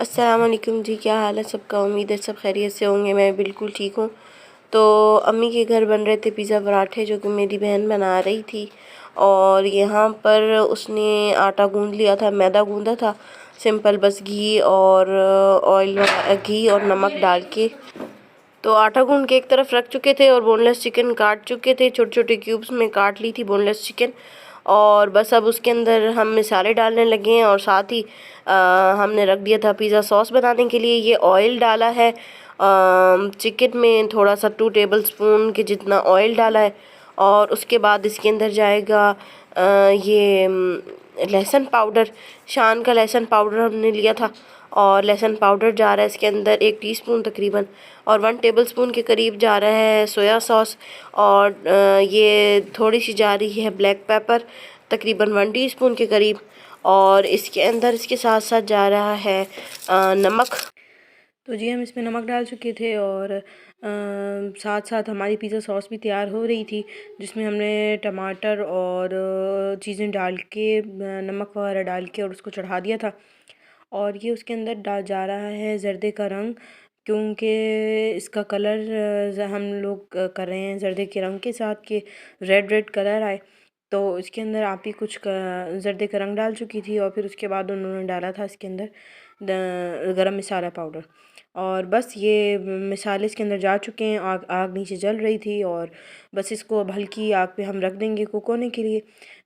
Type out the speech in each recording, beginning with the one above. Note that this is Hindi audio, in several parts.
अस्सलाम वालेकुम जी। क्या हाल है सबका? उम्मीद है सब खैरियत से होंगे। मैं बिल्कुल ठीक हूँ। तो अम्मी के घर बन रहे थे पिज़्ज़ा पराठे, जो कि मेरी बहन बना रही थी। और यहाँ पर उसने आटा गूँध लिया था, मैदा गूँधा था सिंपल, बस घी और घी और नमक डाल के। तो आटा गूँध के एक तरफ रख चुके थे और बोनलेस चिकन काट चुके थे, छोटे छोटे क्यूब्स में काट ली थी बोनलेस चिकन। और बस अब उसके अंदर हम मसाले डालने लगे हैं और साथ ही हमने रख दिया था पिज़्ज़ा सॉस बनाने के लिए। ये ऑयल डाला है चिकन में, थोड़ा सा 2 टेबलस्पून के जितना ऑयल डाला है। और उसके बाद इसके अंदर जाएगा ये लहसुन पाउडर, शान का लहसुन पाउडर हमने लिया था। और लहसुन पाउडर जा रहा है इसके अंदर 1 टीस्पून तकरीबन। और 1 टेबलस्पून के करीब जा रहा है सोया सॉस। और ये थोड़ी सी जा रही है ब्लैक पेपर, तकरीबन 1 टीस्पून के करीब। और इसके अंदर इसके साथ साथ जा रहा है नमक। तो जी हम इसमें नमक डाल चुके थे और साथ साथ हमारी पिज़्ज़ा सॉस भी तैयार हो रही थी, जिसमें हमने टमाटर और चीज़ें डाल के नमक वगैरह डाल के और उसको चढ़ा दिया था। और ये उसके अंदर जा रहा है जर्दे का रंग, क्योंकि इसका कलर हम लोग कर रहे हैं जर्दे के रंग के साथ, कि रेड रेड कलर आए। तो इसके अंदर आप ही कुछ जर्दे का रंग डाल चुकी थी और फिर उसके बाद उन्होंने डाला था इसके अंदर गरम मसाला पाउडर। और बस ये मसाले इसके अंदर जा चुके हैं। आग आग नीचे जल रही थी और बस इसको अब हल्की आग पे हम रख देंगे कुक होने के लिए।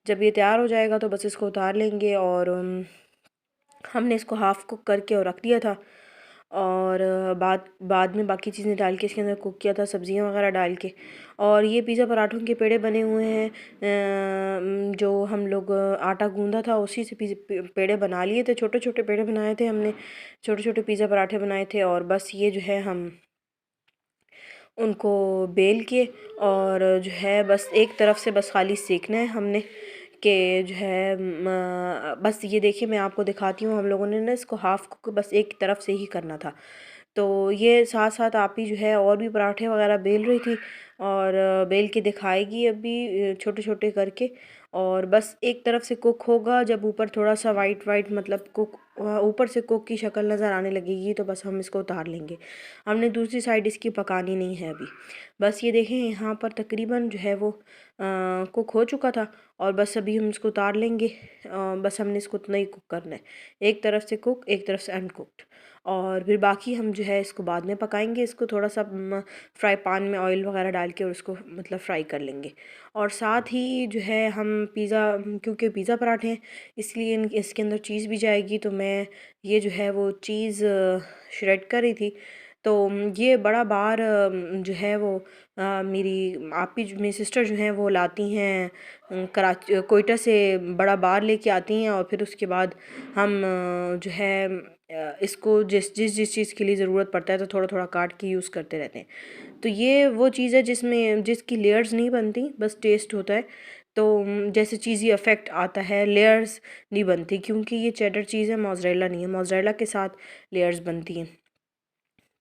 जब ये तैयार हो जाएगा तो बस इसको उतार लेंगे। और हमने इसको हाफ़ कुक करके और रख दिया था। और बाद में बाकी चीज़ें डाल के इसके अंदर कुक किया था, सब्जियां वगैरह डाल के। और ये पिज़्ज़ा पराठों के पेड़े बने हुए हैं, जो हम लोग आटा गूंदा था उसी से पेड़े बना लिए थे, छोटे छोटे पेड़े बनाए थे हमने, छोटे छोटे पिज़्ज़ा पराठे बनाए थे। और बस ये जो है हम उनको बेल के और जो है बस एक तरफ से बस खाली सेकना है हमने, कि जो है बस ये देखिए मैं आपको दिखाती हूँ। हम लोगों ने ना इसको हाफ़ कुक बस एक तरफ से ही करना था। तो ये साथ साथ आप ही जो है और भी पराठे वगैरह बेल रही थी और बेल के दिखाएगी अभी छोटे छोटे करके। और बस एक तरफ से कुक होगा, जब ऊपर थोड़ा सा वाइट वाइट मतलब कुक ऊपर से कुक की शक्ल नज़र आने लगेगी तो बस हम इसको उतार लेंगे। हमने दूसरी साइड इसकी पकानी नहीं है अभी। बस ये देखें यहाँ पर तकरीबन जो है वो कुक हो चुका था और बस अभी हम इसको उतार लेंगे। बस हमने इसको उतना ही कुक करना है, एक तरफ से कुक एक तरफ से अनकुक्ड। और फिर बाकी हम जो है इसको बाद में पकाएंगे। इसको थोड़ा सा फ्राई पैन में ऑयल वगैरह डाल के और उसको मतलब फ्राई कर लेंगे। और साथ ही जो है हम पिज़्ज़ा, क्योंकि पिज़्ज़ा पराठे हैं इसलिए इसके अंदर चीज़ भी जाएगी, तो मैं ये जो है वो चीज़ श्रेड कर रही थी। तो ये बड़ा बार जो है वो मेरी आपी मेरी सिस्टर जो हैं वो लाती हैं कराची कोयटा से, बड़ा बार लेके आती हैं। और फिर उसके बाद हम जो है इसको जिस जिस जिस चीज़ के लिए ज़रूरत पड़ता है तो थोड़ा थोड़ा काट के यूज़ करते रहते हैं। तो ये वो चीज़ है जिसमें जिसकी लेयर्स नहीं बनती, बस टेस्ट होता है। तो जैसे चीज़ी अफेक्ट आता है, लेयर्स नहीं बनती, क्योंकि ये चेडर चीज़ है, मोज़रेला नहीं है। मोज़रेला के साथ लेयर्स बनती हैं।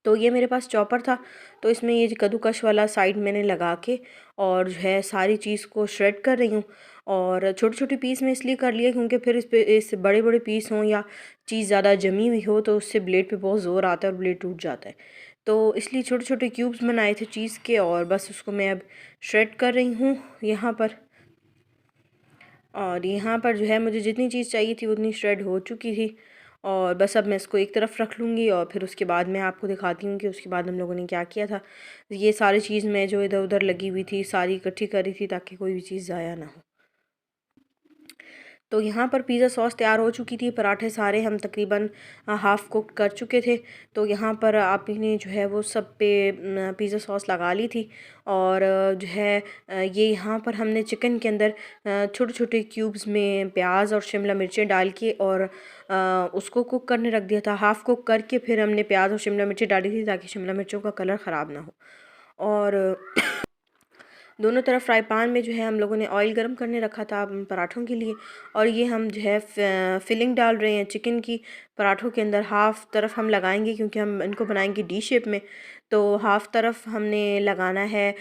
तो ये मेरे पास चॉपर था, तो इसमें ये कद्दूकश वाला साइड मैंने लगा के और जो है सारी चीज़ को श्रेड कर रही हूँ। और छोटे छोटे पीस में इसलिए कर लिए क्योंकि फिर इस बड़े बड़े पीस हों या चीज़ ज़्यादा जमी हुई हो तो उससे ब्लेड पे बहुत ज़ोर आता है और ब्लेड टूट जाता है। तो इसलिए छोटे छोटे क्यूब्स बनाए थे चीज़ के और बस उसको मैं अब श्रेड कर रही हूँ यहाँ पर। और यहाँ पर जो है मुझे जितनी चीज़ चाहिए थी उतनी श्रेड हो चुकी थी। और बस अब मैं इसको एक तरफ रख लूँगी और फिर उसके बाद मैं आपको दिखाती हूँ कि उसके बाद हम लोगों ने क्या किया था। ये सारी चीज़ मैं जो इधर उधर लगी हुई थी सारी इकट्ठी करी थी ताकि कोई भी चीज़ ज़ाया ना हो। तो यहाँ पर पिज़्ज़ा सॉस तैयार हो चुकी थी, पराठे सारे हम तकरीबन हाफ़ कुक कर चुके थे। तो यहाँ पर आप ही ने जो है वो सब पे पिज़्ज़ा सॉस लगा ली थी। और जो है ये यहाँ पर हमने चिकन के अंदर छोटे छोटे क्यूब्स में प्याज और शिमला मिर्चें डाल के और उसको कुक करने रख दिया था। हाफ़ कुक करके फिर हमने प्याज और शिमला मिर्चें डाली थी ताकि शिमला मिर्चों का कलर ख़राब ना हो। और दोनों तरफ फ्राई पैन में जो है हम लोगों ने ऑयल गर्म करने रखा था पराठों के लिए। और ये हम जो है फिलिंग डाल रहे हैं चिकन की पराठों के अंदर। हाफ़ तरफ हम लगाएंगे क्योंकि हम इनको बनाएंगे डी शेप में, तो हाफ़ तरफ हमने लगाना है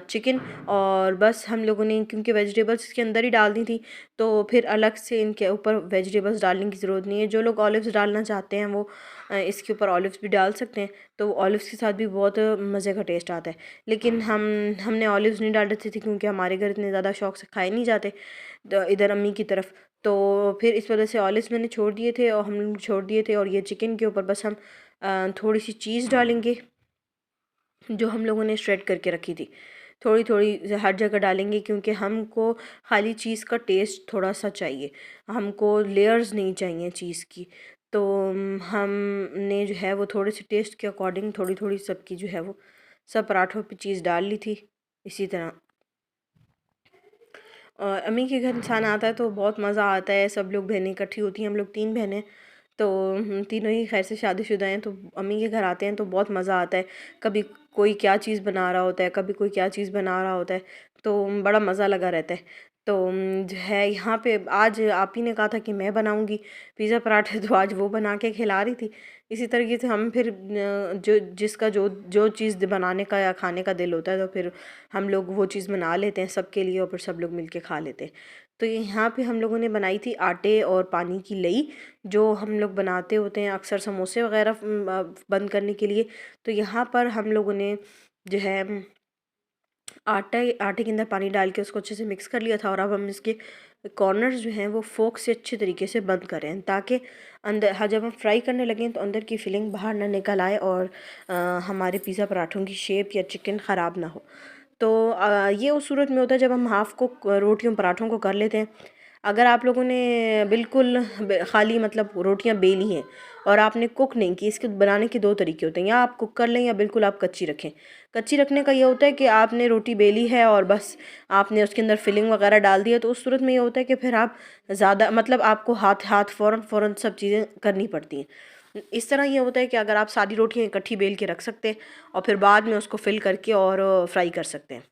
चिकन। और बस हम लोगों ने क्योंकि वेजिटेबल्स इसके अंदर ही डाल दी थी, तो फिर अलग से इनके ऊपर वेजिटेबल्स डालने की ज़रूरत नहीं है। जो लोग ऑलिव्स डालना चाहते हैं वो इसके ऊपर ऑलिव्स भी डाल सकते हैं, तो ऑलिव्स के साथ भी बहुत मज़े का टेस्ट आता है। लेकिन हमने ऑलिव्स नहीं डाल रही थी क्योंकि हमारे घर इतने ज़्यादा शौक से खाए नहीं जाते तो इधर अम्मी की तरफ, तो फिर इस वजह से ऑलिव्स मैंने छोड़ दिए थे और हम छोड़ दिए थे। और ये चिकन के ऊपर बस हम थोड़ी सी चीज़ डालेंगे जो हम लोगों ने श्रेड करके रखी थी, थोड़ी थोड़ी हर जगह डालेंगे क्योंकि हमको खाली चीज़ का टेस्ट थोड़ा सा चाहिए, हमको लेयर्स नहीं चाहिए चीज़ की। तो हमने जो है वो थोड़े से टेस्ट के अकॉर्डिंग थोड़ी थोड़ी सबकी जो है वो सब पराठों पे चीज़ डाल ली थी। इसी तरह और अम्मी के घर इंसान आता है तो बहुत मज़ा आता है, सब लोग बहनें इकट्ठी होती हैं। हम लोग 3 बहनें, तो हम तीनों ही खैर से शादीशुदा हैं, तो अम्मी के घर आते हैं तो बहुत मज़ा आता है। कभी कोई क्या चीज़ बना रहा होता है, कभी कोई क्या चीज़ बना रहा होता है, तो बड़ा मज़ा लगा रहता है। तो जो है यहाँ पे आज आप ही ने कहा था कि मैं बनाऊँगी पिज़्ज़ा पराठे, तो आज वो बना के खिला रही थी। इसी तरीके से हम फिर जो जिसका जो जो चीज़ बनाने का या खाने का दिल होता है तो फिर हम लोग वो चीज़ बना लेते हैं सबके लिए और फिर सब लोग मिल के खा लेते हैं। तो यहाँ पे हम लोगों ने बनाई थी आटे और पानी की लई, जो हम लोग बनाते होते हैं अक्सर समोसे वगैरह बंद करने के लिए। तो यहाँ पर हम लोगों ने जो है आटे के अंदर पानी डाल के उसको अच्छे से मिक्स कर लिया था। और अब हम इसके कॉर्नर्स जो हैं वो फोक से अच्छे तरीके से बंद करें ताकि अंदर, हाँ, जब हम फ्राई करने लगें तो अंदर की फिलिंग बाहर ना निकल आए और हमारे पिज़्ज़ा पराठों की शेप या चिकन ख़राब ना हो। तो ये उस सूरत में होता है जब हम हाफ़ कुक रोटियों पराठों को कर लेते हैं। अगर आप लोगों ने बिल्कुल खाली मतलब रोटियां बेली हैं और आपने कुक नहीं की, इसके बनाने के 2 तरीके होते हैं, या आप कुक कर लें या बिल्कुल आप कच्ची रखें। कच्ची रखने का ये होता है कि आपने रोटी बेली है और बस आपने उसके अंदर फिलिंग वगैरह डाल दिया, तो उस सूरत में ये होता है कि फिर आप ज़्यादा मतलब आपको हाथ हाथ फ़ौरन सब चीज़ें करनी पड़ती हैं। इस तरह ये होता है कि अगर आप सारी रोटियां इकट्ठी बेल के रख सकते हैं और फिर बाद में उसको फिल करके और फ्राई कर सकते हैं।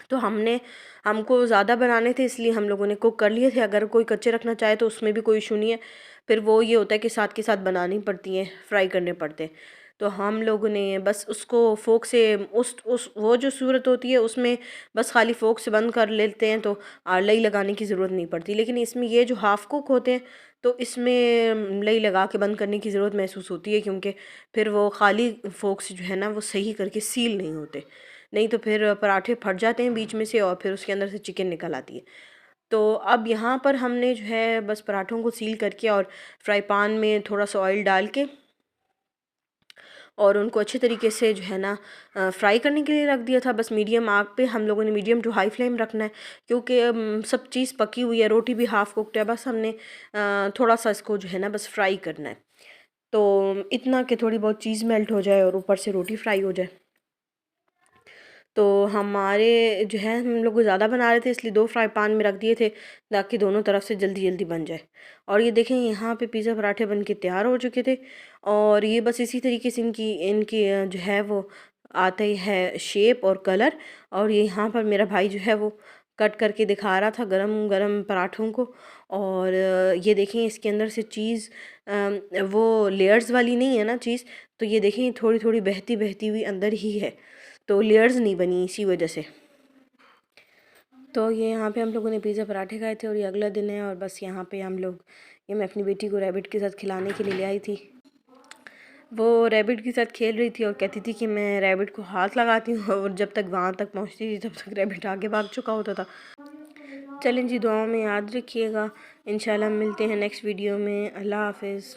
तो हमको ज़्यादा बनाने थे इसलिए हम लोगों ने कुक कर लिए थे। अगर कोई कच्चे रखना चाहे तो उसमें भी कोई इशू नहीं है, फिर वो ये होता है कि साथ के साथ बनानी पड़ती हैं, फ्राई करने पड़ते हैं। तो हम लोगों ने बस उसको फोक से उस वो जो सूरत होती है उसमें बस खाली फोक से बंद कर लेते हैं, तो लई लगाने की ज़रूरत नहीं पड़ती। लेकिन इसमें ये जो हाफ़ कुक होते हैं तो इसमें लई लगा के बंद करने की ज़रूरत महसूस होती है क्योंकि फिर वो खाली फोक से जो है ना वो सही करके सील नहीं होते, नहीं तो फिर पराठे फट जाते हैं बीच में से और फिर उसके अंदर से चिकन निकल आती है। तो अब यहाँ पर हमने जो है बस पराठों को सील करके और फ्राई पैन में थोड़ा सा ऑयल डाल के और उनको अच्छे तरीके से जो है ना फ्राई करने के लिए रख दिया था। बस मीडियम आग पे हम लोगों ने मीडियम टू हाई फ्लेम रखना है क्योंकि सब चीज़ पकी हुई है, रोटी भी हाफ़ कुकड है, बस हमने थोड़ा सा इसको जो है ना बस फ्राई करना है। तो इतना कि थोड़ी बहुत चीज़ मेल्ट हो जाए और ऊपर से रोटी फ्राई हो जाए। तो हमारे जो है हम लोग ज़्यादा बना रहे थे इसलिए 2 फ्राई पैन में रख दिए थे ताकि दोनों तरफ से जल्दी जल्दी बन जाए। और ये देखें यहाँ पे पिज़्ज़ा पराठे बन के तैयार हो चुके थे और ये बस इसी तरीके से इनकी इनकी जो है वो आते है शेप और कलर। और ये यहाँ पर मेरा भाई जो है वो कट करके दिखा रहा था गरम गरम पराठों को। और ये देखें इसके अंदर से चीज़ वो लेयर्स वाली नहीं है ना चीज़, तो ये देखें थोड़ी थोड़ी बहती बहती हुई अंदर ही है, तो लेयर्स नहीं बनी इसी वजह से। तो ये यहाँ पे हम लोगों ने पिज़्ज़ा पराठे खाए थे और ये अगला दिन है और बस यहाँ पे हम लोग, ये मैं अपनी बेटी को रैबिट के साथ खिलाने के लिए ले आई थी। वो रैबिट के साथ खेल रही थी और कहती थी कि मैं रैबिट को हाथ लगाती हूँ और जब तक वहाँ तक पहुँचती थी तब तक रैबिट आगे भाग चुका होता था। चलें जी, दुआओं में याद रखिएगा। इंशाल्लाह मिलते हैं नेक्स्ट वीडियो में। अल्लाह हाफ़िज़।